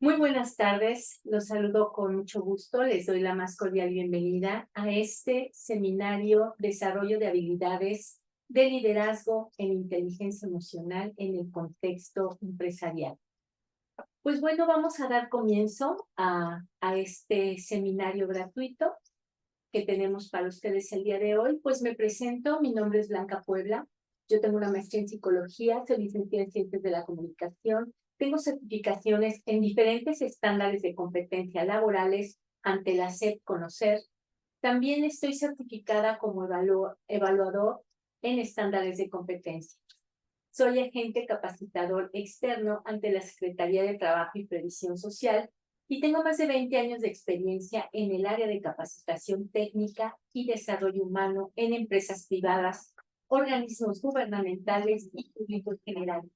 Muy buenas tardes, los saludo con mucho gusto, les doy la más cordial bienvenida a este seminario Desarrollo de habilidades de liderazgo en inteligencia emocional en el contexto empresarial. Pues bueno, vamos a dar comienzo a este seminario gratuito que tenemos para ustedes el día de hoy. Pues me presento, mi nombre es Blanca Puebla, yo tengo una maestría en psicología, soy licenciada en ciencias de la comunicación, tengo certificaciones en diferentes estándares de competencia laborales ante la SEP Conocer. También estoy certificada como evaluador en estándares de competencia. Soy agente capacitador externo ante la Secretaría de Trabajo y Previsión Social y tengo más de 20 años de experiencia en el área de capacitación técnica y desarrollo humano en empresas privadas, organismos gubernamentales y públicos generales.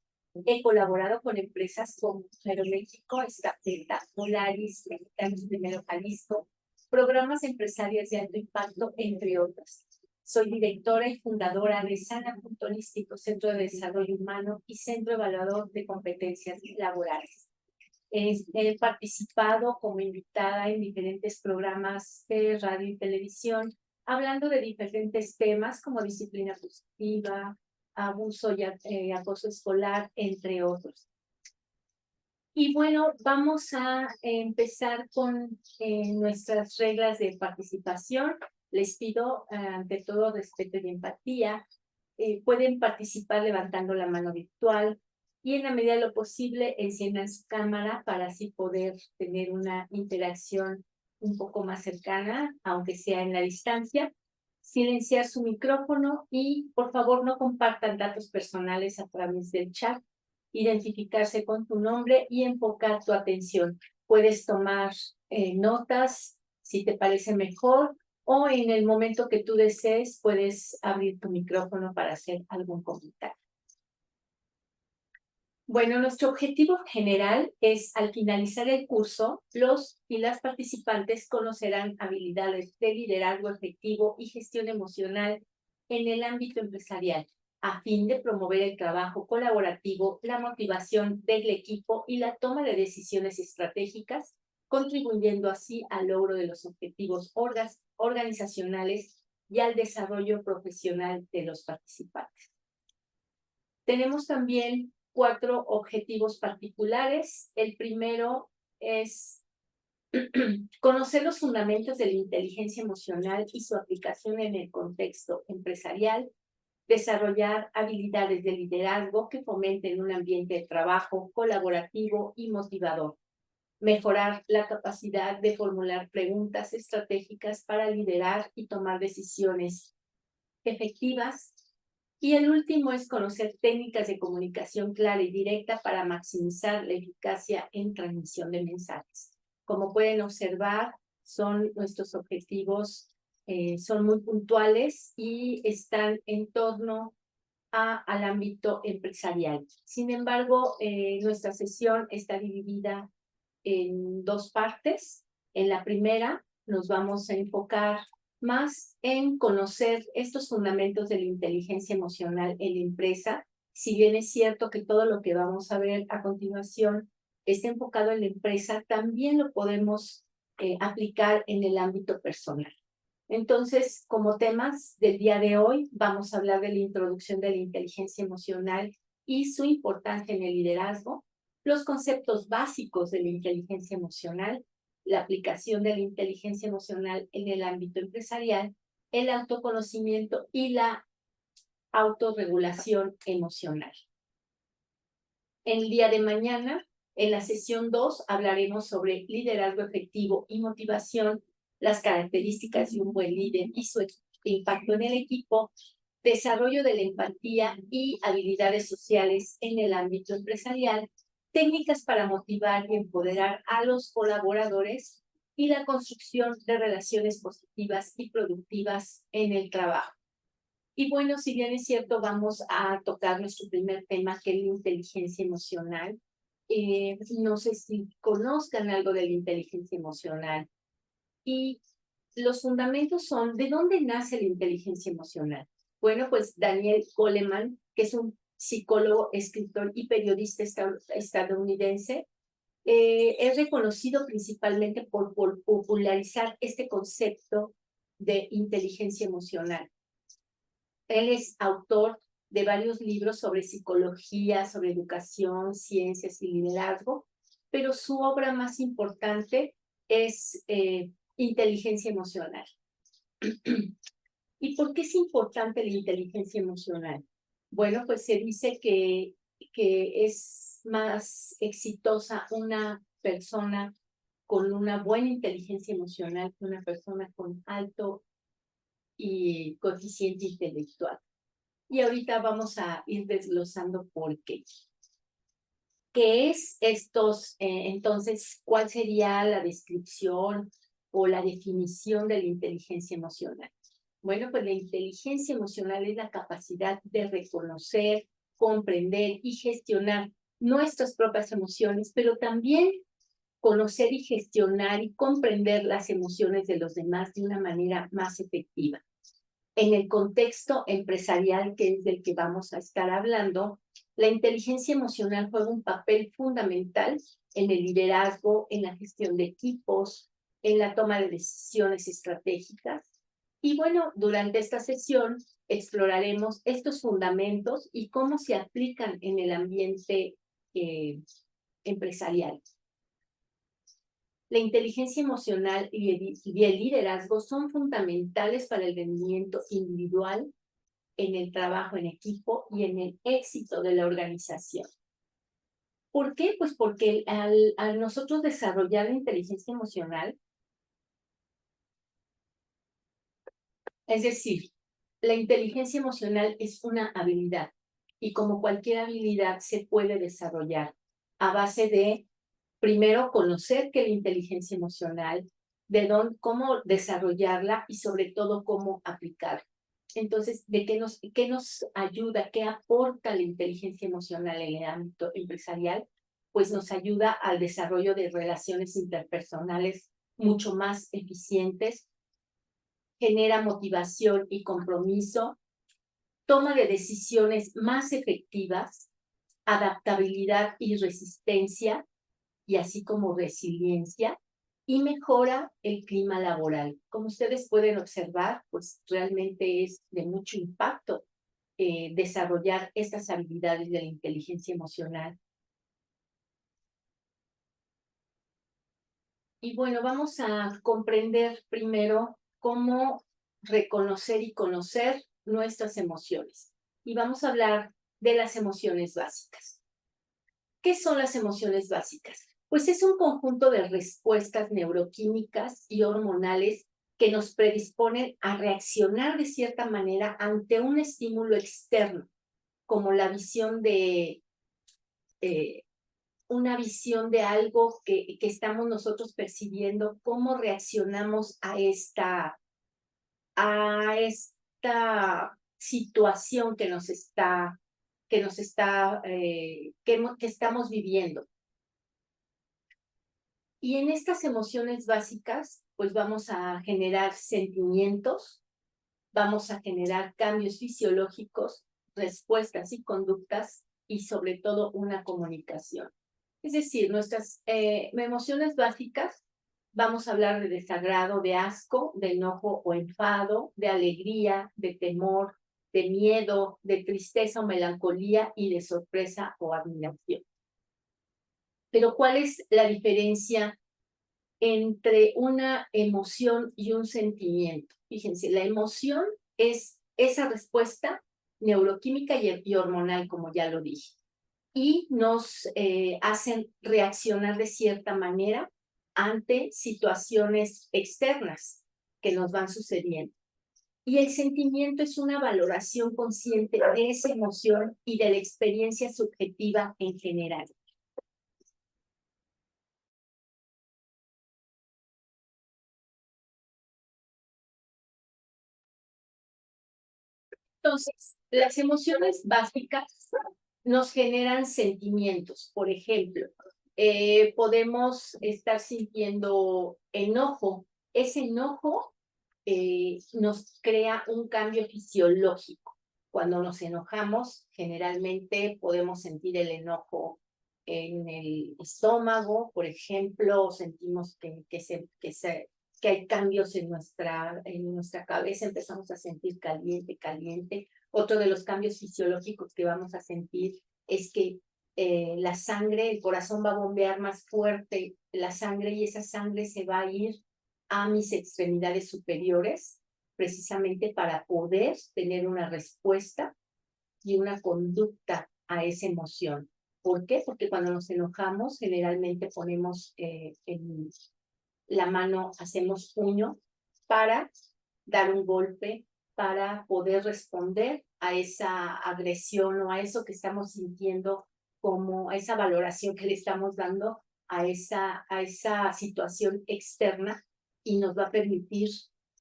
He colaborado con empresas como Aeroméxico, Estafeta, Polaris, Mexicanos Primero Jalisco, programas empresariales de alto impacto, entre otras. Soy directora y fundadora de Sana Holístico, Centro de Desarrollo Humano y Centro Evaluador de Competencias Laborales. He participado como invitada en diferentes programas de radio y televisión, hablando de diferentes temas como disciplina positiva, abuso y acoso escolar, entre otros. Y bueno, vamos a empezar con nuestras reglas de participación. Les pido, ante todo, respeto y empatía. Pueden participar levantando la mano virtual y en la medida de lo posible enciendan su cámara para así poder tener una interacción un poco más cercana, aunque sea en la distancia. Silenciar su micrófono y, por favor, no compartan datos personales a través del chat. Identificarse con tu nombre y enfocar tu atención. Puedes tomar notas si te parece mejor o en el momento que tú desees puedes abrir tu micrófono para hacer algún comentario. Bueno, nuestro objetivo general es, al finalizar el curso, los y las participantes conocerán habilidades de liderazgo efectivo y gestión emocional en el ámbito empresarial, a fin de promover el trabajo colaborativo, la motivación del equipo y la toma de decisiones estratégicas, contribuyendo así al logro de los objetivos organizacionales y al desarrollo profesional de los participantes. Tenemos también 4 objetivos particulares. El primero es conocer los fundamentos de la inteligencia emocional y su aplicación en el contexto empresarial, desarrollar habilidades de liderazgo que fomenten un ambiente de trabajo colaborativo y motivador, mejorar la capacidad de formular preguntas estratégicas para liderar y tomar decisiones efectivas. Y el último es conocer técnicas de comunicación clara y directa para maximizar la eficacia en transmisión de mensajes. Como pueden observar, nuestros objetivos son muy puntuales y están en torno al ámbito empresarial. Sin embargo, nuestra sesión está dividida en 2 partes. En la primera nos vamos a enfocar más en conocer estos fundamentos de la inteligencia emocional en la empresa. Si bien es cierto que todo lo que vamos a ver a continuación está enfocado en la empresa, también lo podemos aplicar en el ámbito personal. Entonces, como temas del día de hoy, vamos a hablar de la introducción de la inteligencia emocional y su importancia en el liderazgo, los conceptos básicos de la inteligencia emocional, la aplicación de la inteligencia emocional en el ámbito empresarial, el autoconocimiento y la autorregulación emocional. El día de mañana, en la sesión 2, hablaremos sobre liderazgo efectivo y motivación, las características de un buen líder y su impacto en el equipo, desarrollo de la empatía y habilidades sociales en el ámbito empresarial, técnicas para motivar y empoderar a los colaboradores y la construcción de relaciones positivas y productivas en el trabajo. Y bueno, si bien es cierto, vamos a tocar nuestro primer tema, que es la inteligencia emocional. No sé si conozcan algo de la inteligencia emocional. Y los fundamentos son, ¿de dónde nace la inteligencia emocional? Bueno, pues Daniel Goleman, que es un psicólogo, escritor y periodista estadounidense, es reconocido principalmente por popularizar este concepto de inteligencia emocional. Él es autor de varios libros sobre psicología, sobre educación, ciencias y liderazgo, pero su obra más importante es inteligencia emocional. ¿Y por qué es importante la inteligencia emocional? Bueno, pues se dice que es más exitosa una persona con una buena inteligencia emocional que una persona con alto y coeficiente intelectual. Y ahorita vamos a ir desglosando por qué. ¿Qué es estos? Entonces, ¿cuál sería la descripción o la definición de la inteligencia emocional? Bueno, pues la inteligencia emocional es la capacidad de reconocer, comprender y gestionar nuestras propias emociones, pero también conocer y gestionar y comprender las emociones de los demás de una manera más efectiva. En el contexto empresarial, que es del que vamos a estar hablando, la inteligencia emocional juega un papel fundamental en el liderazgo, en la gestión de equipos, en la toma de decisiones estratégicas. Y bueno, durante esta sesión exploraremos estos fundamentos y cómo se aplican en el ambiente empresarial. La inteligencia emocional y el liderazgo son fundamentales para el rendimiento individual, en el trabajo en equipo y en el éxito de la organización. ¿Por qué? Pues porque al nosotros desarrollar la inteligencia emocional, es decir, la inteligencia emocional es una habilidad y como cualquier habilidad se puede desarrollar a base de, primero, conocer qué es la inteligencia emocional, cómo desarrollarla y sobre todo cómo aplicarla. Entonces, qué nos ayuda, qué aporta la inteligencia emocional en el ámbito empresarial? Pues nos ayuda al desarrollo de relaciones interpersonales mucho más eficientes, genera motivación y compromiso, toma de decisiones más efectivas, adaptabilidad y resistencia, y así como resiliencia, y mejora el clima laboral. Como ustedes pueden observar, pues realmente es de mucho impacto desarrollar estas habilidades de la inteligencia emocional. Y bueno, vamos a comprender primero cómo reconocer y conocer nuestras emociones. Y vamos a hablar de las emociones básicas. ¿Qué son las emociones básicas? Pues es un conjunto de respuestas neuroquímicas y hormonales que nos predisponen a reaccionar de cierta manera ante un estímulo externo, como la visión de una visión de algo que estamos nosotros percibiendo, cómo reaccionamos a esta situación que estamos viviendo. Y en estas emociones básicas, pues vamos a generar sentimientos, vamos a generar cambios fisiológicos, respuestas y conductas, y sobre todo una comunicación. Es decir, nuestras emociones básicas, vamos a hablar de desagrado, de asco, de enojo o enfado, de alegría, de temor, de miedo, de tristeza o melancolía y de sorpresa o admiración. Pero ¿cuál es la diferencia entre una emoción y un sentimiento? Fíjense, la emoción es esa respuesta neuroquímica y hormonal, como ya lo dije, y nos hacen reaccionar de cierta manera ante situaciones externas que nos van sucediendo. Y el sentimiento es una valoración consciente de esa emoción y de la experiencia subjetiva en general. Entonces, las emociones básicas nos generan sentimientos. Por ejemplo, podemos estar sintiendo enojo. Ese enojo nos crea un cambio fisiológico. Cuando nos enojamos, generalmente podemos sentir el enojo en el estómago, por ejemplo, sentimos que hay cambios en nuestra cabeza, empezamos a sentir caliente, caliente. Otro de los cambios fisiológicos que vamos a sentir es que la sangre, el corazón va a bombear más fuerte la sangre y esa sangre se va a ir a mis extremidades superiores, precisamente para poder tener una respuesta y una conducta a esa emoción. ¿Por qué? Porque cuando nos enojamos, generalmente ponemos en la mano, hacemos puño para dar un golpe, para poder responder a esa agresión o a eso que estamos sintiendo, como a esa valoración que le estamos dando a esa situación externa y nos va a permitir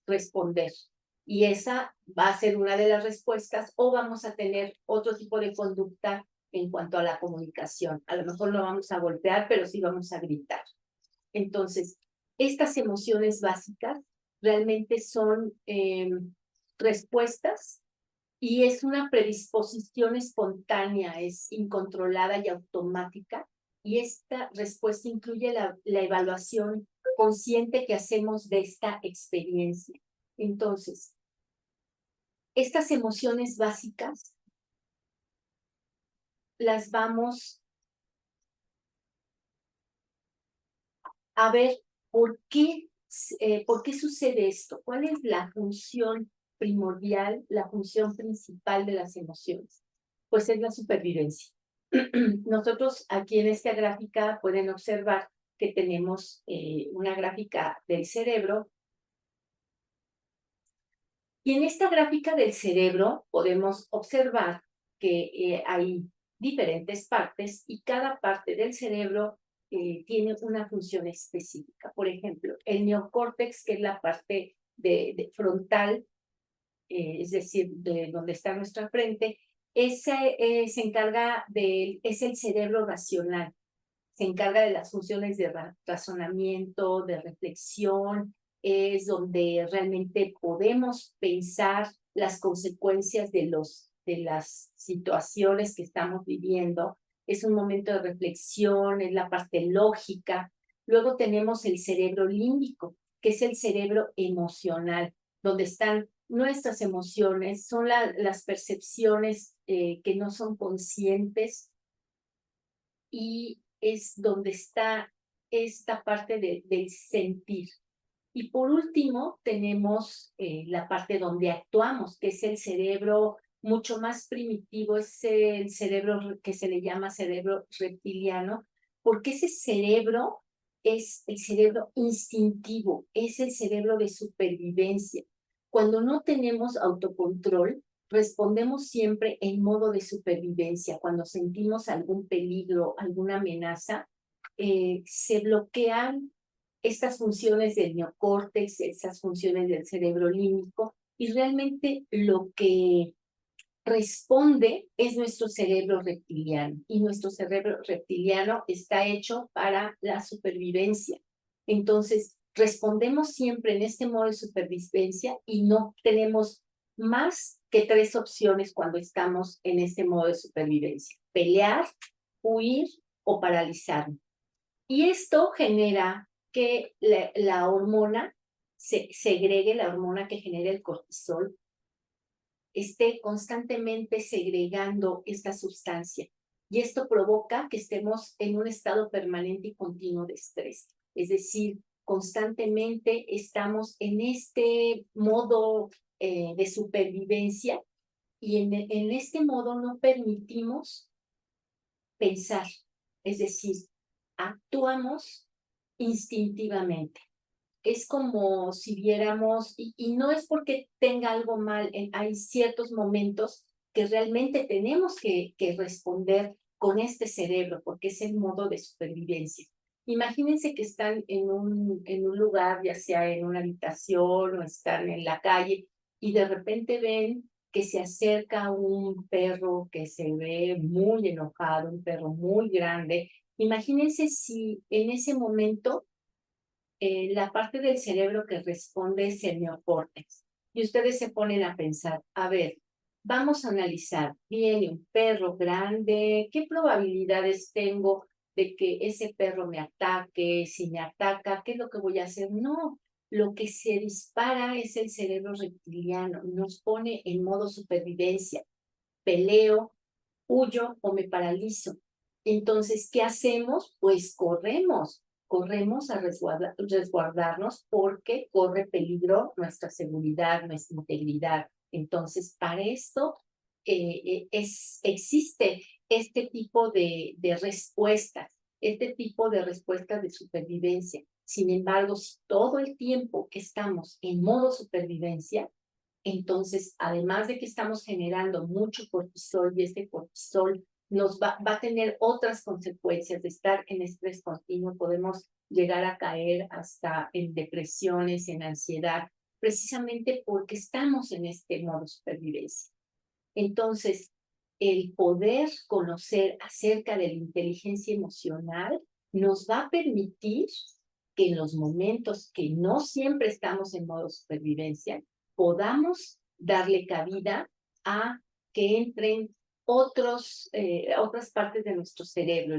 responder. Y esa va a ser una de las respuestas o vamos a tener otro tipo de conducta en cuanto a la comunicación. A lo mejor no vamos a golpear, pero sí vamos a gritar. Entonces, estas emociones básicas realmente son respuestas y es una predisposición espontánea, es incontrolada y automática. Y esta respuesta incluye la evaluación consciente que hacemos de esta experiencia. Entonces, estas emociones básicas las vamos a ver por qué sucede esto, cuál es la función primordial, la función principal de las emociones. Pues es la supervivencia. Nosotros aquí en esta gráfica pueden observar que tenemos una gráfica del cerebro. Y en esta gráfica del cerebro podemos observar que hay diferentes partes y cada parte del cerebro tiene una función específica. Por ejemplo, el neocórtex, que es la parte frontal, es decir, de donde está nuestra frente, se encarga es el cerebro racional, se encarga de las funciones de razonamiento, de reflexión, es donde realmente podemos pensar las consecuencias de las situaciones que estamos viviendo. Es un momento de reflexión, es la parte lógica. Luego tenemos el cerebro límbico, que es el cerebro emocional, donde están nuestras emociones, son las percepciones que no son conscientes y es donde está esta parte del sentir. Y por último, tenemos la parte donde actuamos, que es el cerebro mucho más primitivo, es el cerebro que se le llama cerebro reptiliano, porque ese cerebro es el cerebro instintivo, es el cerebro de supervivencia. Cuando no tenemos autocontrol, respondemos siempre en modo de supervivencia. Cuando sentimos algún peligro, alguna amenaza, se bloquean estas funciones del neocórtex, esas funciones del cerebro límbico, y realmente lo que responde es nuestro cerebro reptiliano, y nuestro cerebro reptiliano está hecho para la supervivencia. Entonces, respondemos siempre en este modo de supervivencia y no tenemos más que tres opciones cuando estamos en este modo de supervivencia: pelear, huir o paralizarnos. Y esto genera que la hormona se segregue, la hormona que genera el cortisol, esté constantemente segregando esta sustancia. Y esto provoca que estemos en un estado permanente y continuo de estrés. Es decir, constantemente estamos en este modo de supervivencia y en este modo no permitimos pensar. Es decir, actuamos instintivamente. Es como si viéramos, y no es porque tenga algo mal, hay ciertos momentos que realmente tenemos que responder con este cerebro, porque es el modo de supervivencia. Imagínense que están en un lugar, ya sea en una habitación o están en la calle, y de repente ven que se acerca un perro que se ve muy enojado, un perro muy grande. Imagínense si en ese momento la parte del cerebro que responde es el neocórtex. Y ustedes se ponen a pensar, a ver, vamos a analizar, viene un perro grande, ¿qué probabilidades tengo de que ese perro me ataque, si me ataca, ¿qué es lo que voy a hacer? No, lo que se dispara es el cerebro reptiliano, nos pone en modo supervivencia, peleo, huyo o me paralizo. Entonces, ¿qué hacemos? Pues corremos a resguardarnos porque corre peligro nuestra seguridad, nuestra integridad. Entonces, para esto existe este tipo de respuestas, este tipo de respuestas de supervivencia. Sin embargo, si todo el tiempo que estamos en modo supervivencia, entonces, además de que estamos generando mucho cortisol y este cortisol va a tener otras consecuencias de estar en estrés continuo, podemos llegar a caer hasta en depresiones, en ansiedad, precisamente porque estamos en este modo supervivencia. Entonces, el poder conocer acerca de la inteligencia emocional nos va a permitir que en los momentos que no siempre estamos en modo supervivencia, podamos darle cabida a que entren otras partes de nuestro cerebro,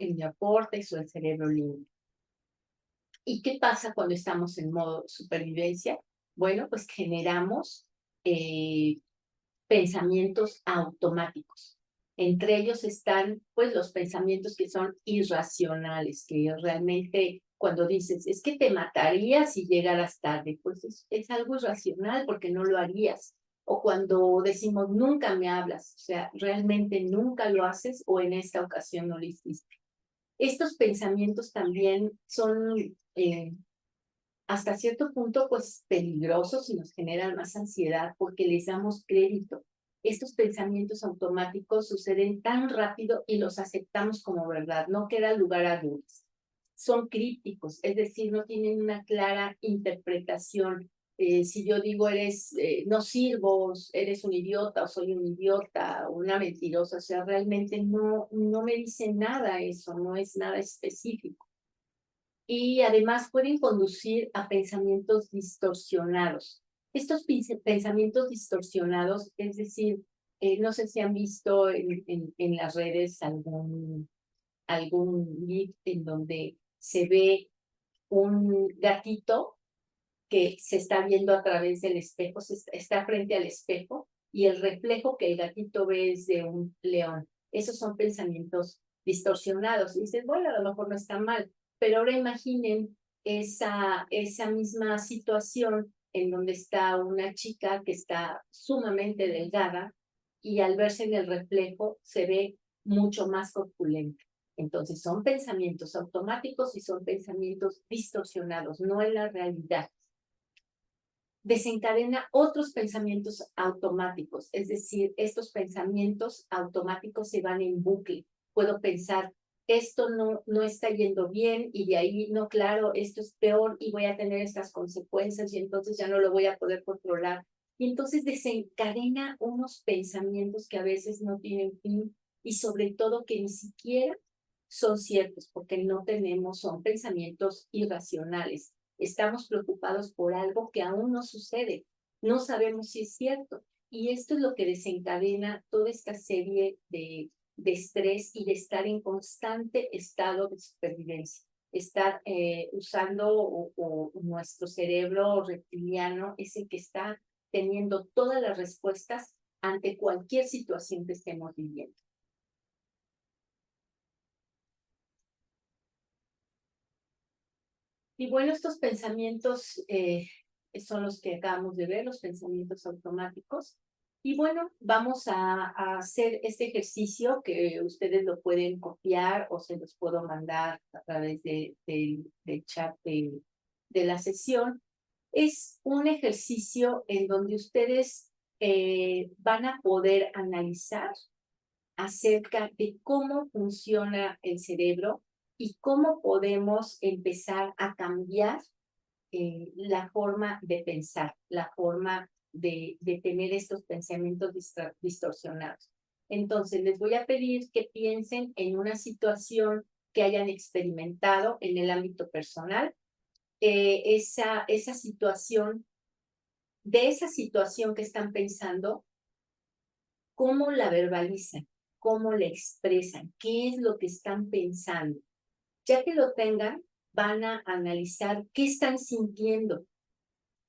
el neocórtex o el cerebro límbico. ¿Y qué pasa cuando estamos en modo supervivencia? Bueno, pues generamos pensamientos automáticos. Entre ellos están, pues, los pensamientos que son irracionales, que realmente cuando dices, es que te mataría si llegaras tarde, pues es algo irracional porque no lo harías. O cuando decimos, nunca me hablas, o sea, realmente nunca lo haces o en esta ocasión no lo hiciste. Estos pensamientos también son hasta cierto punto, pues, peligrosos y nos generan más ansiedad porque les damos crédito. Estos pensamientos automáticos suceden tan rápido y los aceptamos como verdad, no queda lugar a dudas. Son crípticos, es decir, no tienen una clara interpretación. Si yo digo no sirvo, eres un idiota o soy un idiota o una mentirosa, o sea, realmente no me dice nada eso, no es nada específico. Y además pueden conducir a pensamientos distorsionados. Estos pensamientos distorsionados, es decir, no sé si han visto en las redes algún link en donde se ve un gatito que se está viendo a través del espejo, está frente al espejo y el reflejo que el gatito ve es de un león. Esos son pensamientos distorsionados. Y dices, bueno, a lo mejor no está mal, pero ahora imaginen esa misma situación en donde está una chica que está sumamente delgada y al verse en el reflejo se ve mucho más corpulenta. Entonces son pensamientos automáticos y son pensamientos distorsionados, no es la realidad. Desencadena otros pensamientos automáticos, es decir, estos pensamientos automáticos se van en bucle. Puedo pensar, esto no está yendo bien y de ahí, no, claro, esto es peor y voy a tener estas consecuencias y entonces ya no lo voy a poder controlar. Y entonces desencadena unos pensamientos que a veces no tienen fin y sobre todo que ni siquiera son ciertos porque no tenemos, son pensamientos irracionales. Estamos preocupados por algo que aún no sucede. No sabemos si es cierto. Y esto es lo que desencadena toda esta serie de estrés y de estar en constante estado de supervivencia. Estar usando nuestro cerebro reptiliano es el que está teniendo todas las respuestas ante cualquier situación que estemos viviendo. Y bueno, estos pensamientos son los que acabamos de ver, los pensamientos automáticos. Y bueno, vamos a hacer este ejercicio que ustedes lo pueden copiar o se los puedo mandar a través del chat de la sesión. Es un ejercicio en donde ustedes van a poder analizar acerca de cómo funciona el cerebro y cómo podemos empezar a cambiar la forma de pensar, la forma de tener estos pensamientos distorsionados. Entonces, les voy a pedir que piensen en una situación que hayan experimentado en el ámbito personal, esa situación, de esa situación que están pensando, ¿cómo la verbalizan? cómo le expresan, qué es lo que están pensando. Ya que lo tengan, van a analizar qué están sintiendo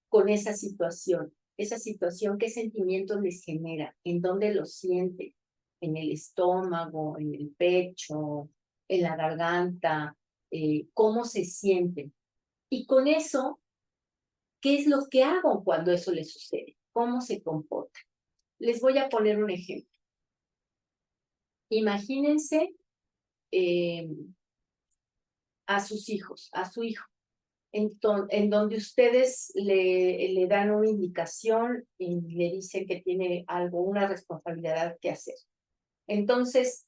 con esa situación, qué sentimientos les genera, en dónde lo sienten, en el estómago, en el pecho, en la garganta, cómo se sienten. Y con eso, ¿qué es lo que hago cuando eso les sucede? ¿Cómo se comporta? Les voy a poner un ejemplo. Imagínense a sus hijos, a su hijo, en donde ustedes le dan una indicación y le dicen que tiene algo, una responsabilidad que hacer. Entonces,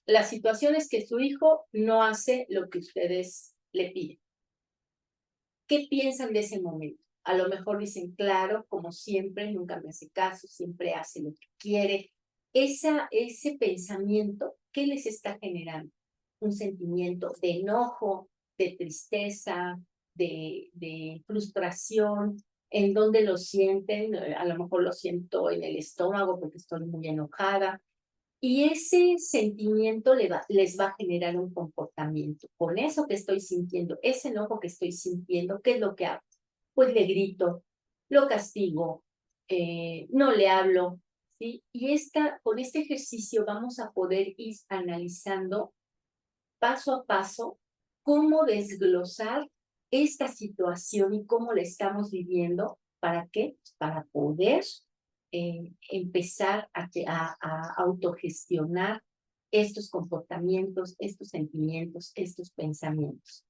la situación es que su hijo no hace lo que ustedes le piden. ¿Qué piensan de ese momento? A lo mejor dicen, claro, como siempre, nunca me hace caso, siempre hace lo que quiere. Ese pensamiento, ¿qué les está generando? Un sentimiento de enojo, de tristeza, de frustración. ¿En dónde lo sienten? A lo mejor lo siento en el estómago porque estoy muy enojada. Y ese sentimiento les va a generar un comportamiento. Con eso que estoy sintiendo, ese enojo que estoy sintiendo, ¿qué es lo que hago? Pues le grito, lo castigo, no le hablo, ¿sí? Y con este ejercicio vamos a poder ir analizando paso a paso cómo desglosar esta situación y cómo la estamos viviendo. ¿Para qué? Para poder empezar a autogestionar estos comportamientos, estos sentimientos, estos pensamientos.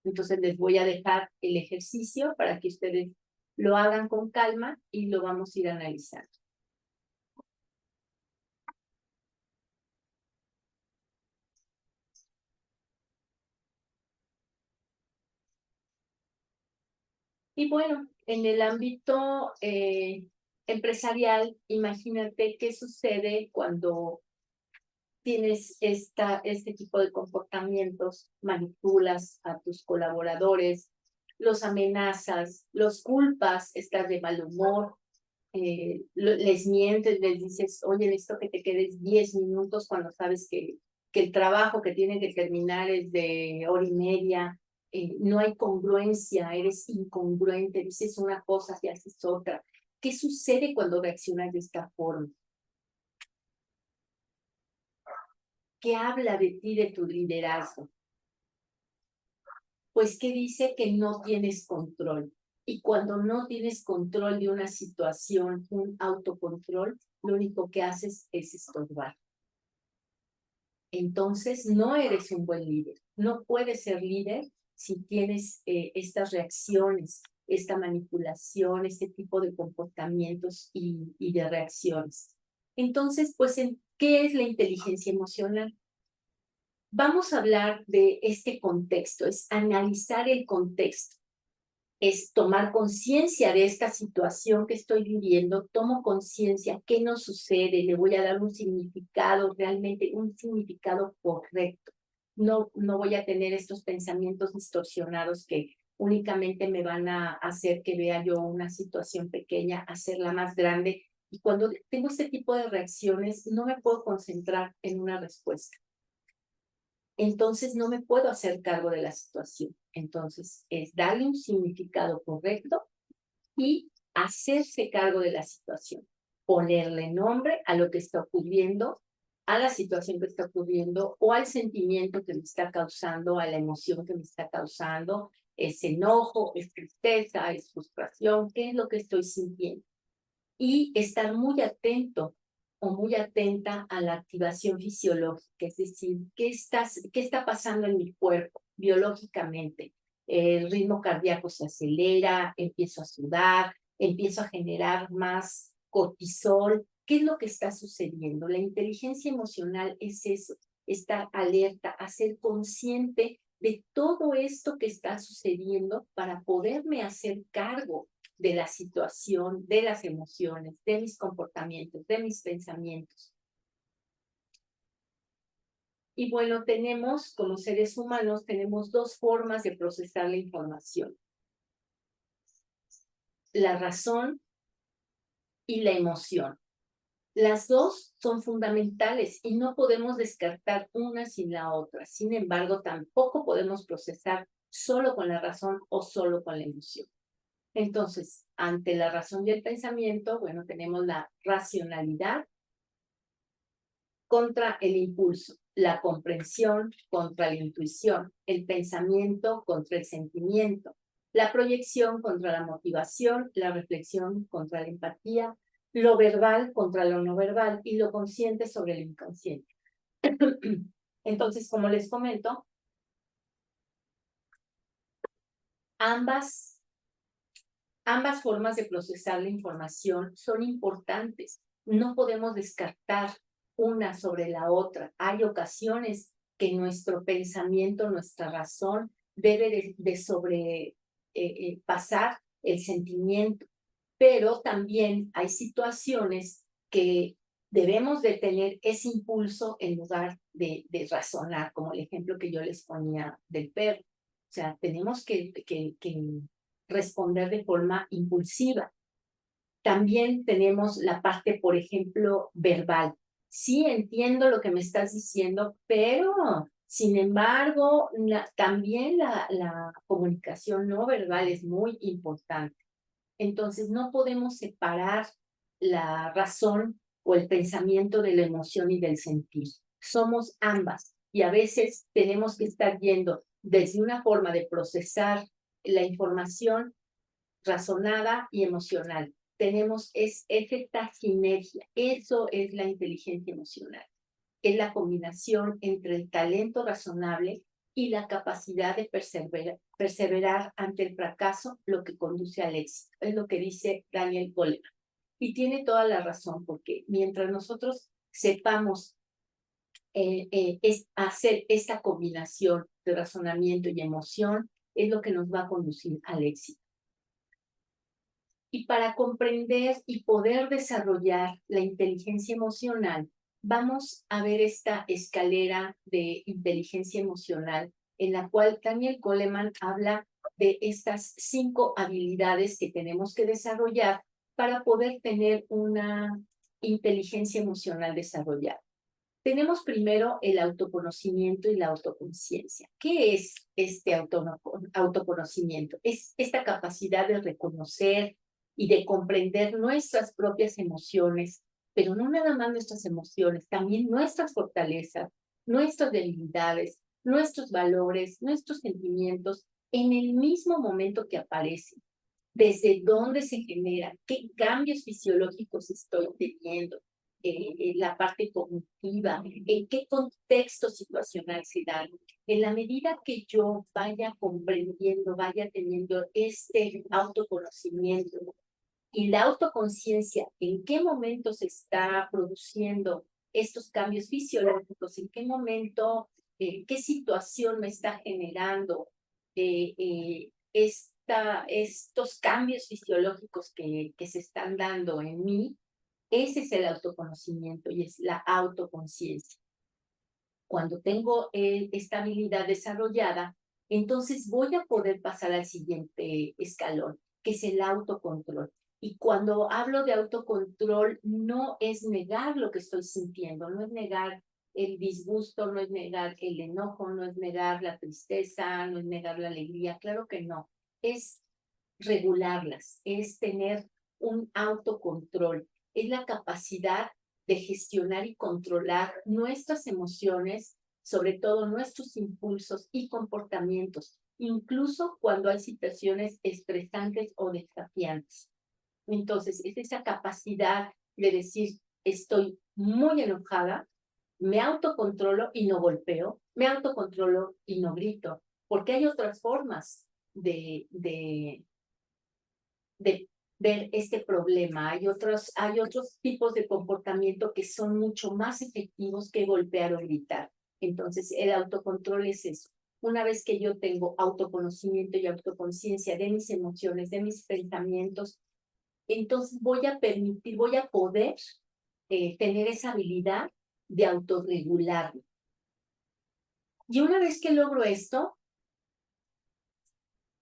Entonces les voy a dejar el ejercicio para que ustedes lo hagan con calma y lo vamos a ir analizando. Y bueno, en el ámbito empresarial, imagínate qué sucede cuando tienes este tipo de comportamientos, manipulas a tus colaboradores, los amenazas, los culpas, estás de mal humor, les mientes, les dices, oye, necesito que te quedes 10 minutos cuando sabes que el trabajo que tienen que terminar es de hora y media, no hay congruencia, eres incongruente, dices una cosa y haces otra. ¿Qué sucede cuando reaccionas de esta forma? ¿Qué habla de ti, de tu liderazgo? Pues que dice que no tienes control. Y cuando no tienes control de una situación, un autocontrol, lo único que haces es estorbar. Entonces, no eres un buen líder. No puedes ser líder si tienes estas reacciones, esta manipulación, este tipo de comportamientos y de reacciones. Entonces, pues, ¿qué es la inteligencia emocional? Vamos a hablar de este contexto, es analizar el contexto, es tomar conciencia de esta situación que estoy viviendo, tomo conciencia, qué nos sucede, le voy a dar un significado, realmente un significado correcto. No voy a tener estos pensamientos distorsionados que únicamente me van a hacer que vea yo una situación pequeña, hacerla más grande. Y cuando tengo este tipo de reacciones, no me puedo concentrar en una respuesta. Entonces no me puedo hacer cargo de la situación. Entonces es darle un significado correcto y hacerse cargo de la situación, ponerle nombre a lo que está ocurriendo, a la situación que está ocurriendo o al sentimiento que me está causando, a la emoción que me está causando, es enojo, es tristeza, es frustración, qué es lo que estoy sintiendo. Y estar muy atento o muy atenta a la activación fisiológica, es decir, qué está pasando en mi cuerpo biológicamente. El ritmo cardíaco se acelera, empiezo a sudar, empiezo a generar más cortisol. ¿Qué es lo que está sucediendo? La inteligencia emocional es eso, estar alerta, a ser consciente de todo esto que está sucediendo para poderme hacer cargo de la situación, de las emociones, de mis comportamientos, de mis pensamientos. Y bueno, como seres humanos, tenemos dos formas de procesar la información. La razón y la emoción. Las dos son fundamentales y no podemos descartar una sin la otra. Sin embargo, tampoco podemos procesar solo con la razón o solo con la emoción. Entonces, ante la razón y el pensamiento, bueno, tenemos la racionalidad contra el impulso, la comprensión contra la intuición, el pensamiento contra el sentimiento, la proyección contra la motivación, la reflexión contra la empatía, lo verbal contra lo no verbal y lo consciente sobre el inconsciente. Entonces, como les comento, ambas formas de procesar la información son importantes. No podemos descartar una sobre la otra. Hay ocasiones que nuestro pensamiento, nuestra razón debe de sobrepasar el sentimiento, pero también hay situaciones que debemos de tener ese impulso en lugar de razonar, como el ejemplo que yo les ponía del perro. O sea, tenemos que responder de forma impulsiva. También tenemos la parte, por ejemplo, verbal. Sí, entiendo lo que me estás diciendo, pero sin embargo, también la comunicación no verbal es muy importante. Entonces, no podemos separar la razón o el pensamiento de la emoción y del sentir. Somos ambas y a veces tenemos que estar yendo desde una forma de procesar la información razonada y emocional. Tenemos esta sinergia. Eso es la inteligencia emocional. Es la combinación entre el talento razonable y la capacidad de perseverar ante el fracaso, lo que conduce al éxito. Es lo que dice Daniel Goleman. Y tiene toda la razón, porque mientras nosotros sepamos hacer esta combinación de razonamiento y emoción, es lo que nos va a conducir al éxito. Y para comprender y poder desarrollar la inteligencia emocional, vamos a ver esta escalera de inteligencia emocional en la cual Daniel Goleman habla de estas 5 habilidades que tenemos que desarrollar para poder tener una inteligencia emocional desarrollada. Tenemos primero el autoconocimiento y la autoconciencia. ¿Qué es este autoconocimiento? Es esta capacidad de reconocer y de comprender nuestras propias emociones, pero no nada más nuestras emociones, también nuestras fortalezas, nuestras debilidades, nuestros valores, nuestros sentimientos en el mismo momento que aparecen. Desde dónde se genera, qué cambios fisiológicos estoy teniendo, la parte cognitiva, en qué contexto situacional se dan. En la medida que yo vaya comprendiendo, vaya teniendo este autoconocimiento y la autoconciencia, en qué momento se está produciendo estos cambios fisiológicos, en qué momento, qué situación me está generando estos cambios fisiológicos que se están dando en mí. Ese es el autoconocimiento y es la autoconciencia. Cuando tengo esta habilidad desarrollada, entonces voy a poder pasar al siguiente escalón, que es el autocontrol. Y cuando hablo de autocontrol, no es negar lo que estoy sintiendo, no es negar el disgusto, no es negar el enojo, no es negar la tristeza, no es negar la alegría, claro que no. Es regularlas, es tener un autocontrol, es la capacidad de gestionar y controlar nuestras emociones, sobre todo nuestros impulsos y comportamientos, incluso cuando hay situaciones estresantes o desafiantes. Entonces, es esa capacidad de decir, estoy muy enojada, me autocontrolo y no golpeo, me autocontrolo y no grito, porque hay otras formas de ver este problema. Hay otros tipos de comportamiento que son mucho más efectivos que golpear o gritar. Entonces, el autocontrol es eso. Una vez que yo tengo autoconocimiento y autoconciencia de mis emociones, de mis pensamientos, entonces voy a poder tener esa habilidad de autorregularme. Y una vez que logro esto,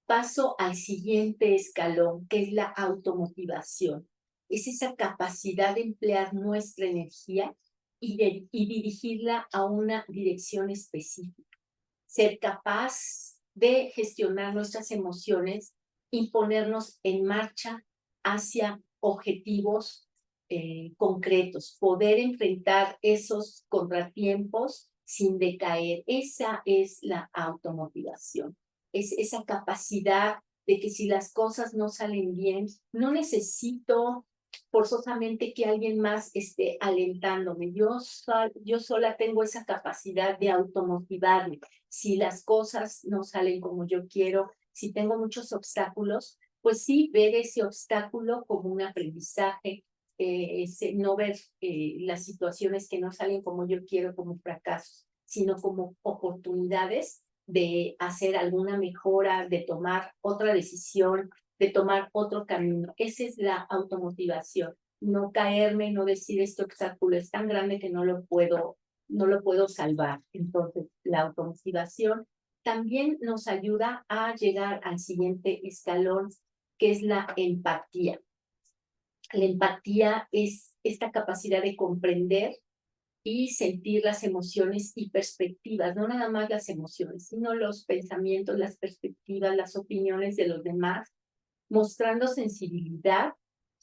paso al siguiente escalón, que es la automotivación. es esa capacidad de emplear nuestra energía y dirigirla a una dirección específica. Ser capaz de gestionar nuestras emociones, imponernos en marcha hacia objetivos concretos, poder enfrentar esos contratiempos sin decaer. Esa es la automotivación. Es esa capacidad de que si las cosas no salen bien, no necesito forzosamente que alguien más esté alentándome. Yo sola tengo esa capacidad de automotivarme. Si las cosas no salen como yo quiero, si tengo muchos obstáculos, pues sí, ver ese obstáculo como un aprendizaje, no ver las situaciones que no salen como yo quiero como fracasos, sino como oportunidades de hacer alguna mejora, de tomar otra decisión, de tomar otro camino. Esa es la automotivación. No caerme, no decir este obstáculo es tan grande que no lo puedo salvar. Entonces, la automotivación también nos ayuda a llegar al siguiente escalón, que es la empatía. La empatía es esta capacidad de comprender y sentir las emociones y perspectivas, no nada más las emociones, sino los pensamientos, las perspectivas, las opiniones de los demás, mostrando sensibilidad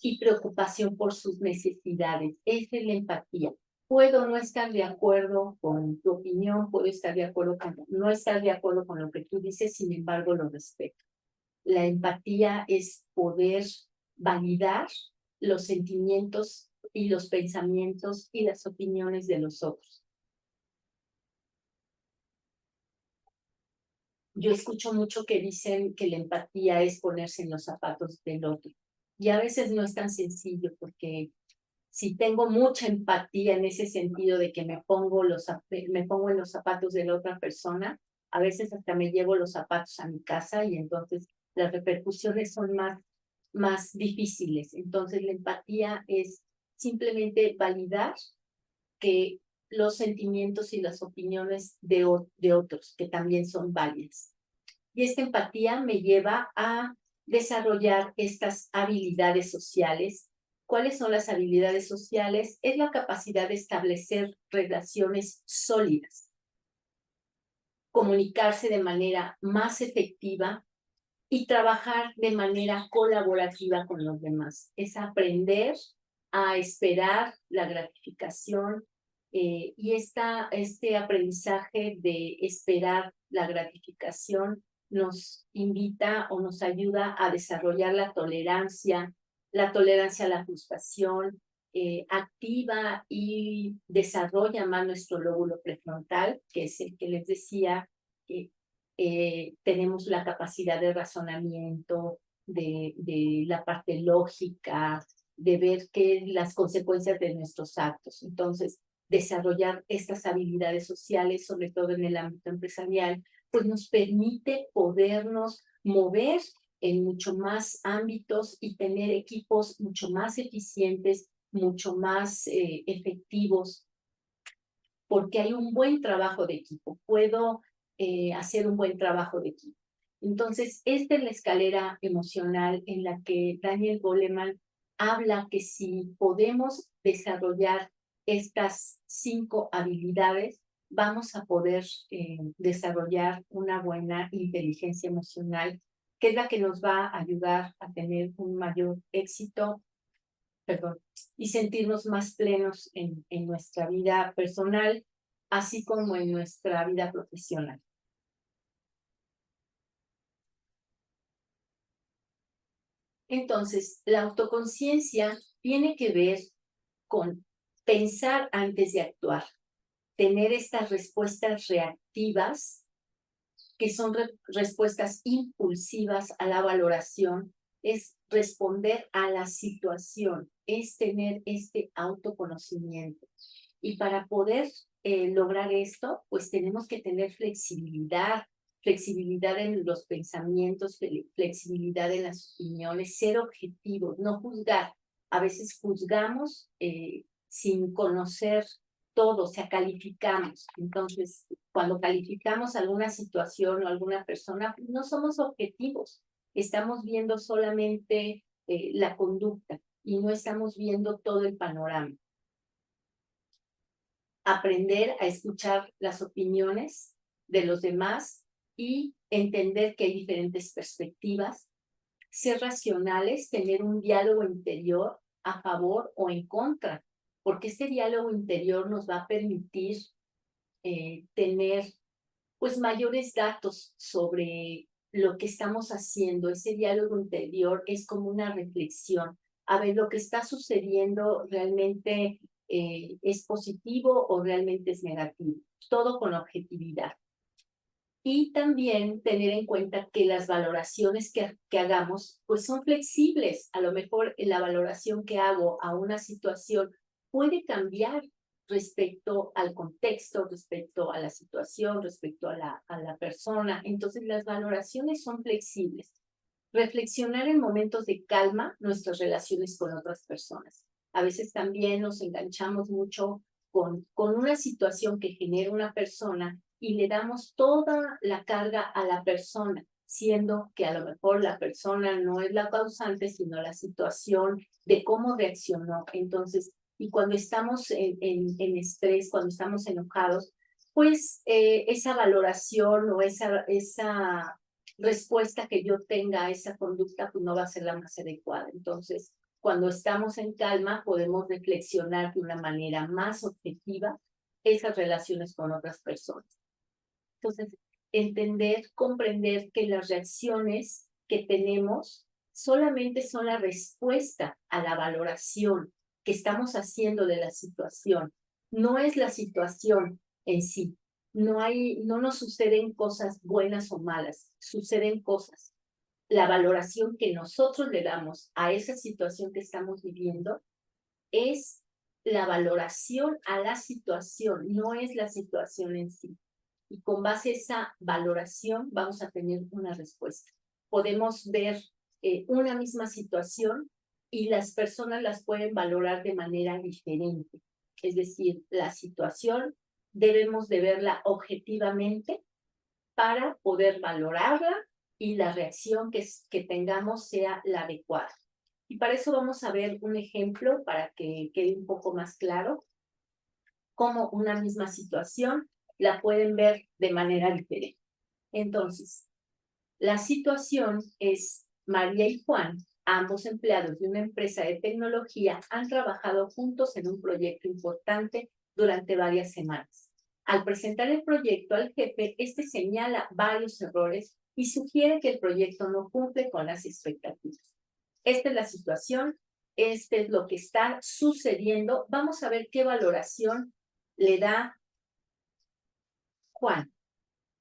y preocupación por sus necesidades. Esa es la empatía. Puedo no estar de acuerdo con tu opinión, puedo estar de acuerdo con, no estar de acuerdo con lo que tú dices, sin embargo lo respeto. La empatía es poder validar los sentimientos y los pensamientos y las opiniones de los otros. Yo escucho mucho que dicen que la empatía es ponerse en los zapatos del otro. Y a veces no es tan sencillo porque si tengo mucha empatía en ese sentido de que me pongo en los zapatos de la otra persona, a veces hasta me llevo los zapatos a mi casa y entonces las repercusiones son más difíciles. Entonces la empatía es simplemente validar que los sentimientos y las opiniones de otros, que también son válidas. Y esta empatía me lleva a desarrollar estas habilidades sociales. ¿Cuáles son las habilidades sociales? Es la capacidad de establecer relaciones sólidas, comunicarse de manera más efectiva y trabajar de manera colaborativa con los demás. Es aprender a esperar la gratificación y este aprendizaje de esperar la gratificación nos invita o nos ayuda a desarrollar la tolerancia a la frustración, activa y desarrolla más nuestro lóbulo prefrontal, que es el que les decía que tenemos la capacidad de razonamiento, de la parte lógica, de ver las consecuencias de nuestros actos. Entonces, desarrollar estas habilidades sociales, sobre todo en el ámbito empresarial, pues nos permite podernos mover en mucho más ámbitos y tener equipos mucho más eficientes, mucho más efectivos, porque hay un buen trabajo de equipo. Puedo hacer un buen trabajo de equipo. Entonces, esta es la escalera emocional en la que Daniel Goleman habla que si podemos desarrollar estas 5 habilidades, vamos a poder desarrollar una buena inteligencia emocional, que es la que nos va a ayudar a tener un mayor éxito, y sentirnos más plenos en nuestra vida personal, así como en nuestra vida profesional. Entonces, la autoconciencia tiene que ver con pensar antes de actuar, tener estas respuestas reactivas, que son respuestas impulsivas a la valoración, es responder a la situación, es tener este autoconocimiento. Y para poder lograr esto, pues tenemos que tener flexibilidad, flexibilidad en los pensamientos, flexibilidad en las opiniones, ser objetivos, no juzgar. A veces juzgamos sin conocer todo, o sea, calificamos. Entonces, cuando calificamos alguna situación o alguna persona, no somos objetivos, estamos viendo solamente la conducta. y no estamos viendo todo el panorama. Aprender a escuchar las opiniones de los demás y entender que hay diferentes perspectivas, ser racionales, tener un diálogo interior a favor o en contra, porque este diálogo interior nos va a permitir tener pues mayores datos sobre lo que estamos haciendo. Ese diálogo interior es como una reflexión. A ver, lo que está sucediendo realmente es positivo o realmente es negativo. Todo con objetividad. Y también tener en cuenta que las valoraciones que hagamos pues son flexibles. A lo mejor la valoración que hago a una situación puede cambiar respecto al contexto, respecto a la situación, respecto a la persona. Entonces las valoraciones son flexibles. Reflexionar en momentos de calma nuestras relaciones con otras personas. A veces también nos enganchamos mucho con una situación que genera una persona y le damos toda la carga a la persona, siendo que a lo mejor la persona no es la causante, sino la situación de cómo reaccionó. Entonces, y cuando estamos en estrés, cuando estamos enojados, pues esa valoración o esa respuesta que yo tenga a esa conducta, pues no va a ser la más adecuada. Entonces, cuando estamos en calma, podemos reflexionar de una manera más objetiva esas relaciones con otras personas. Entonces, entender, comprender que las reacciones que tenemos solamente son la respuesta a la valoración que estamos haciendo de la situación. No es la situación en sí. No nos suceden cosas buenas o malas, suceden cosas. La valoración que nosotros le damos a esa situación que estamos viviendo es la valoración a la situación, no es la situación en sí. Y con base a esa valoración vamos a tener una respuesta. Podemos ver una misma situación y las personas las pueden valorar de manera diferente. Es decir, la situación debemos de verla objetivamente para poder valorarla y la reacción que tengamos sea la adecuada. Y para eso vamos a ver un ejemplo para que quede un poco más claro cómo una misma situación la pueden ver de manera diferente. Entonces, la situación es María y Juan, ambos empleados de una empresa de tecnología, han trabajado juntos en un proyecto importante durante varias semanas. Al presentar el proyecto al jefe, este señala varios errores y sugiere que el proyecto no cumple con las expectativas. Esta es la situación, este es lo que está sucediendo. Vamos a ver qué valoración le da Juan.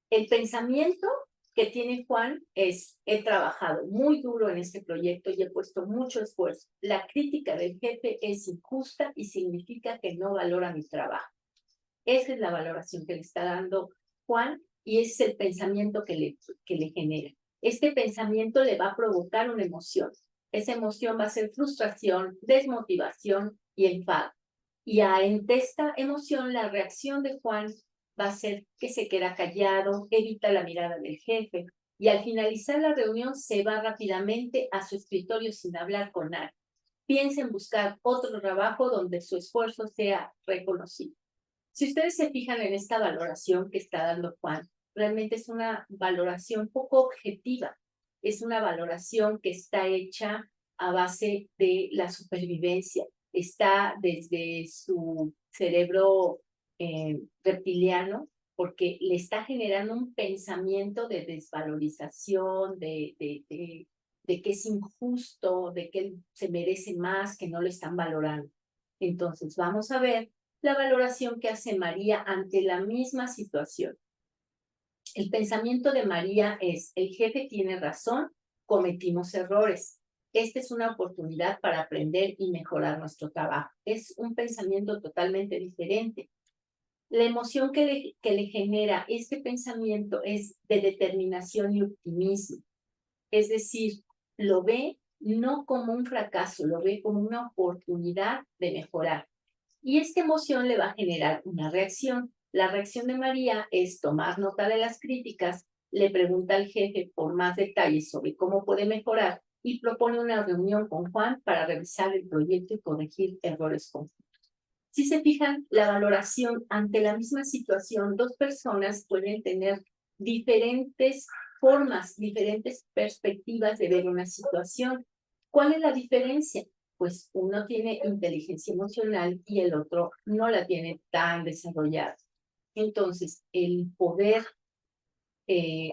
El pensamiento que tiene Juan es: he trabajado muy duro en este proyecto y he puesto mucho esfuerzo. La crítica del jefe es injusta y significa que no valora mi trabajo. Esa es la valoración que le está dando Juan y ese es el pensamiento que le genera. Este pensamiento le va a provocar una emoción. Esa emoción va a ser frustración, desmotivación y enfado. Y ante esta emoción, la reacción de Juan va a ser que se queda callado, evita la mirada del jefe y al finalizar la reunión se va rápidamente a su escritorio sin hablar con nadie. Piensa en buscar otro trabajo donde su esfuerzo sea reconocido. Si ustedes se fijan en esta valoración que está dando Juan, realmente es una valoración poco objetiva. Es una valoración que está hecha a base de la supervivencia. Está desde su cerebro reptiliano, porque le está generando un pensamiento de desvalorización, de que es injusto, de que él se merece más, que no lo están valorando. Entonces, vamos a ver la valoración que hace María ante la misma situación. El pensamiento de María es: el jefe tiene razón, cometimos errores. Esta es una oportunidad para aprender y mejorar nuestro trabajo. Es un pensamiento totalmente diferente. La emoción que le genera este pensamiento es de determinación y optimismo. Es decir, lo ve no como un fracaso, lo ve como una oportunidad de mejorar. Y esta emoción le va a generar una reacción. La reacción de María es tomar nota de las críticas, le pregunta al jefe por más detalles sobre cómo puede mejorar y propone una reunión con Juan para revisar el proyecto y corregir errores conjuntos. Si se fijan, la valoración ante la misma situación, dos personas pueden tener diferentes formas, diferentes perspectivas de ver una situación. ¿Cuál es la diferencia? Pues uno tiene inteligencia emocional y el otro no la tiene tan desarrollada. Entonces, el poder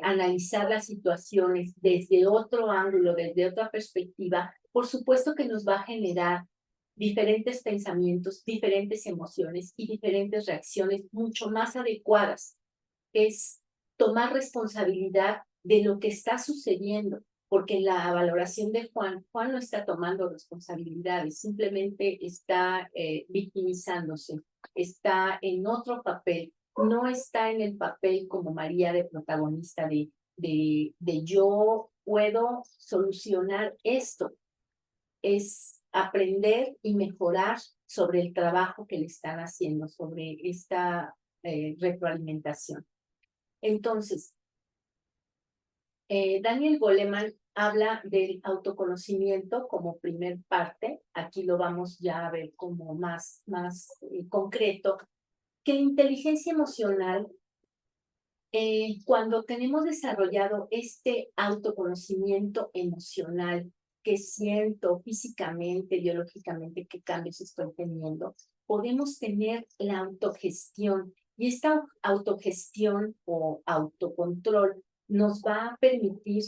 analizar las situaciones desde otro ángulo, desde otra perspectiva, por supuesto que nos va a generar diferentes pensamientos, diferentes emociones y diferentes reacciones mucho más adecuadas. Es tomar responsabilidad de lo que está sucediendo, porque en la valoración de Juan, Juan no está tomando responsabilidades, simplemente está victimizándose, está en otro papel, no está en el papel como María de protagonista de yo puedo solucionar esto, es aprender y mejorar sobre el trabajo que le están haciendo, sobre esta retroalimentación. Entonces, Daniel Goleman habla del autoconocimiento como primer parte, aquí lo vamos ya a ver como más concreto, que la inteligencia emocional, cuando tenemos desarrollado este autoconocimiento emocional, que siento físicamente, biológicamente, qué cambios estoy teniendo, podemos tener la autogestión. Y esta autogestión o autocontrol nos va a permitir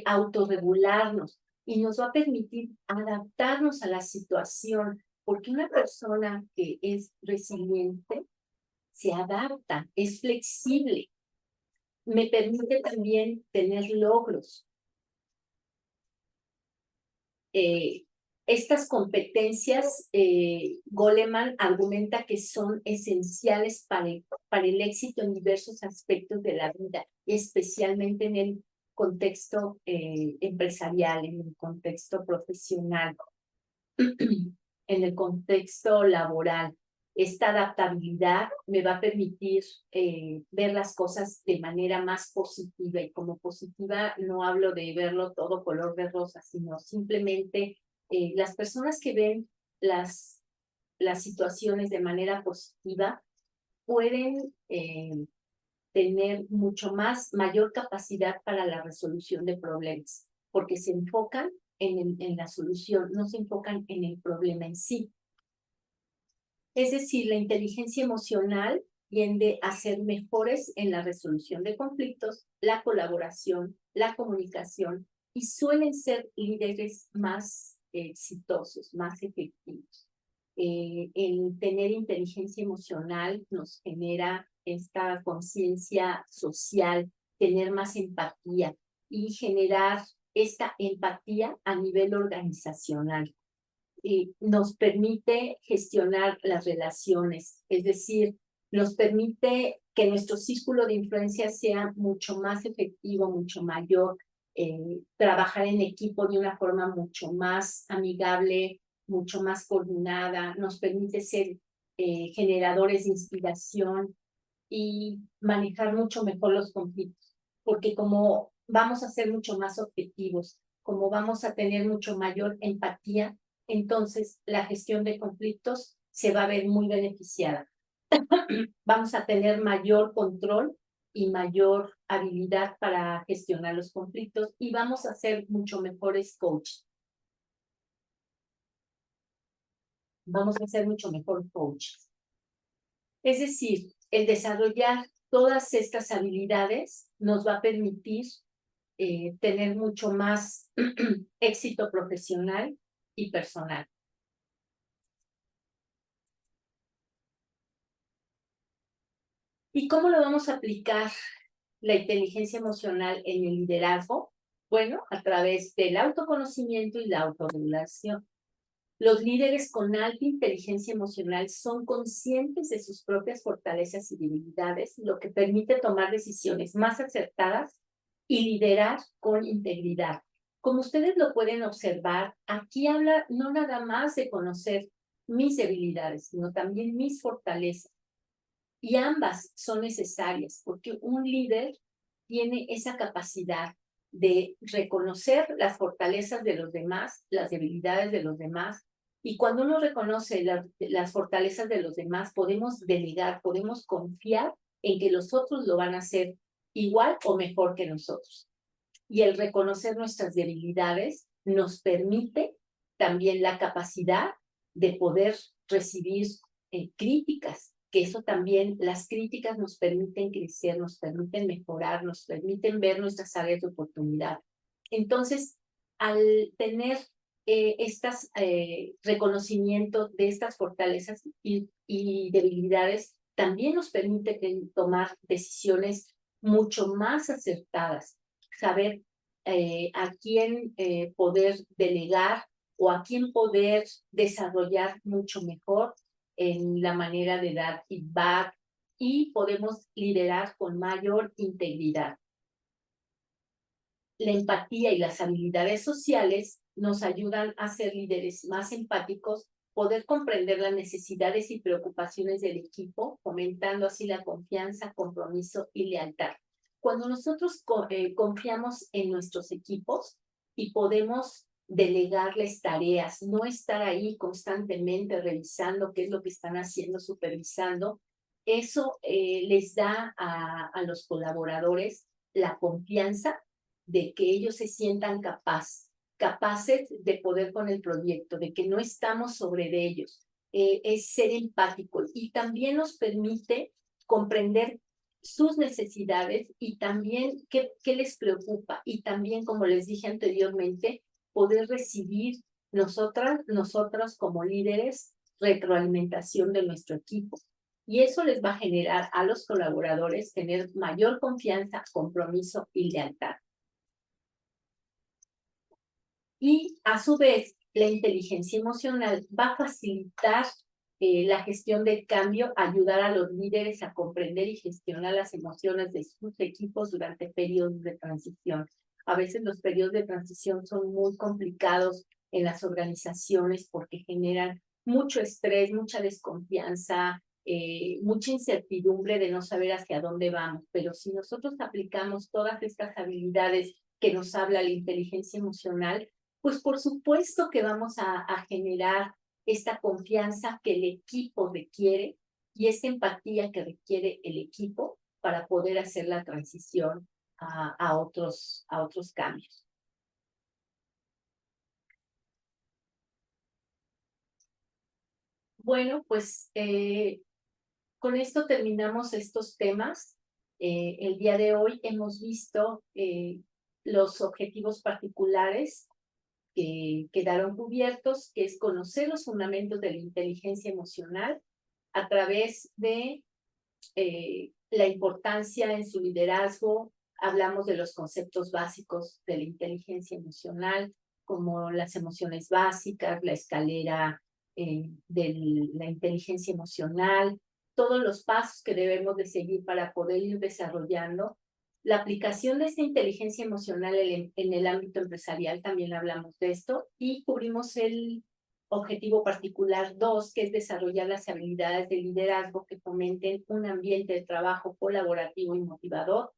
autorregularnos y nos va a permitir adaptarnos a la situación, porque una persona que es resiliente se adapta, es flexible, me permite también tener logros. Estas competencias, Goleman argumenta que son esenciales para el éxito en diversos aspectos de la vida, especialmente en el contexto empresarial, en el contexto profesional, en el contexto laboral. Esta adaptabilidad me va a permitir ver las cosas de manera más positiva, y como positiva no hablo de verlo todo color de rosa, sino simplemente las personas que ven las situaciones de manera positiva pueden tener mayor capacidad para la resolución de problemas, porque se enfocan en la solución, no se enfocan en el problema en sí. Es decir, la inteligencia emocional tiende a ser mejores en la resolución de conflictos, la colaboración, la comunicación, y suelen ser líderes más exitosos, más efectivos. El tener inteligencia emocional nos genera esta conciencia social, tener más empatía y generar esta empatía a nivel organizacional. Nos permite gestionar las relaciones, es decir, nos permite que nuestro círculo de influencia sea mucho más efectivo, mucho mayor, trabajar en equipo de una forma mucho más amigable, mucho más coordinada, nos permite ser generadores de inspiración y manejar mucho mejor los conflictos, porque como vamos a ser mucho más objetivos, como vamos a tener mucho mayor empatía, entonces la gestión de conflictos se va a ver muy beneficiada. Vamos a tener mayor control y mayor habilidad para gestionar los conflictos y vamos a ser mucho mejores coaches. Vamos a ser mucho mejor coaches. Es decir, el desarrollar todas estas habilidades nos va a permitir tener mucho más éxito profesional y personal. ¿Y cómo lo vamos a aplicar la inteligencia emocional en el liderazgo? Bueno, a través del autoconocimiento y la autorregulación. Los líderes con alta inteligencia emocional son conscientes de sus propias fortalezas y debilidades, lo que permite tomar decisiones más acertadas y liderar con integridad. Como ustedes lo pueden observar, aquí habla no nada más de conocer mis debilidades, sino también mis fortalezas. Y ambas son necesarias porque un líder tiene esa capacidad de reconocer las fortalezas de los demás, las debilidades de los demás. Y cuando uno reconoce las fortalezas de los demás, podemos delegar, podemos confiar en que los otros lo van a hacer igual o mejor que nosotros. Y el reconocer nuestras debilidades nos permite también la capacidad de poder recibir críticas, que eso también, las críticas nos permiten crecer, nos permiten mejorar, nos permiten ver nuestras áreas de oportunidad. Entonces, al tener estas reconocimiento de estas fortalezas y debilidades, también nos permite tomar decisiones mucho más acertadas, saber a quién poder delegar o a quién poder desarrollar mucho mejor en la manera de dar feedback y podemos liderar con mayor integridad. La empatía y las habilidades sociales nos ayudan a ser líderes más empáticos, poder comprender las necesidades y preocupaciones del equipo, fomentando así la confianza, compromiso y lealtad. Cuando nosotros confiamos en nuestros equipos y podemos delegarles tareas, no estar ahí constantemente revisando qué es lo que están haciendo, supervisando, eso les da a los colaboradores la confianza de que ellos se sientan capaces de poder con el proyecto, de que no estamos sobre de ellos. Es ser empático y también nos permite comprender sus necesidades y también qué les preocupa. Y también, como les dije anteriormente, poder recibir nosotros como líderes retroalimentación de nuestro equipo. Y eso les va a generar a los colaboradores tener mayor confianza, compromiso y lealtad. Y a su vez, la inteligencia emocional va a facilitar la gestión del cambio, ayudar a los líderes a comprender y gestionar las emociones de sus equipos durante periodos de transición. A veces los periodos de transición son muy complicados en las organizaciones porque generan mucho estrés, mucha desconfianza, mucha incertidumbre de no saber hacia dónde vamos. Pero si nosotros aplicamos todas estas habilidades que nos habla la inteligencia emocional, pues por supuesto que vamos a generar esta confianza que el equipo requiere y esta empatía que requiere el equipo para poder hacer la transición a otros cambios. Bueno, pues con esto terminamos estos temas. El día de hoy hemos visto los objetivos particulares que quedaron cubiertos, que es conocer los fundamentos de la inteligencia emocional a través de la importancia en su liderazgo. Hablamos de los conceptos básicos de la inteligencia emocional, como las emociones básicas, la escalera de la inteligencia emocional, todos los pasos que debemos de seguir para poder ir desarrollando. La aplicación de esta inteligencia emocional en el ámbito empresarial, también hablamos de esto, y cubrimos el objetivo particular 2, que es desarrollar las habilidades de liderazgo que fomenten un ambiente de trabajo colaborativo y motivador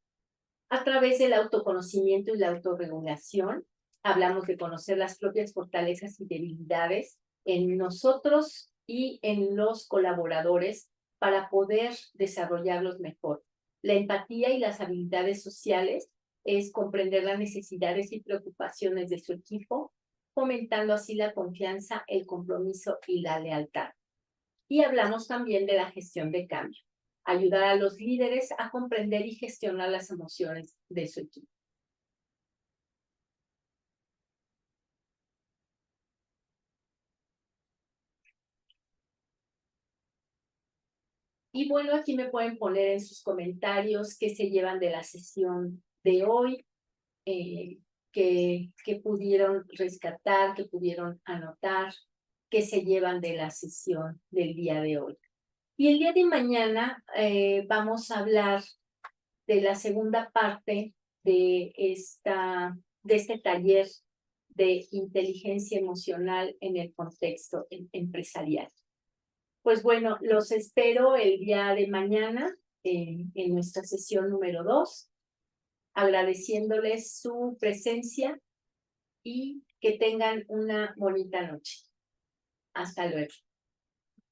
a través del autoconocimiento y la autorregulación. Hablamos de conocer las propias fortalezas y debilidades en nosotros y en los colaboradores para poder desarrollarlos mejor. La empatía y las habilidades sociales es comprender las necesidades y preocupaciones de su equipo, fomentando así la confianza, el compromiso y la lealtad. Y hablamos también de la gestión de cambio, ayudar a los líderes a comprender y gestionar las emociones de su equipo. Y bueno, aquí me pueden poner en sus comentarios qué se llevan de la sesión de hoy, que pudieron rescatar, que pudieron anotar, qué se llevan de la sesión del día de hoy. Y el día de mañana vamos a hablar de la segunda parte de este taller de inteligencia emocional en el contexto empresarial. Pues bueno, los espero el día de mañana en nuestra sesión número 2. agradeciéndoles su presencia y que tengan una bonita noche. Hasta luego.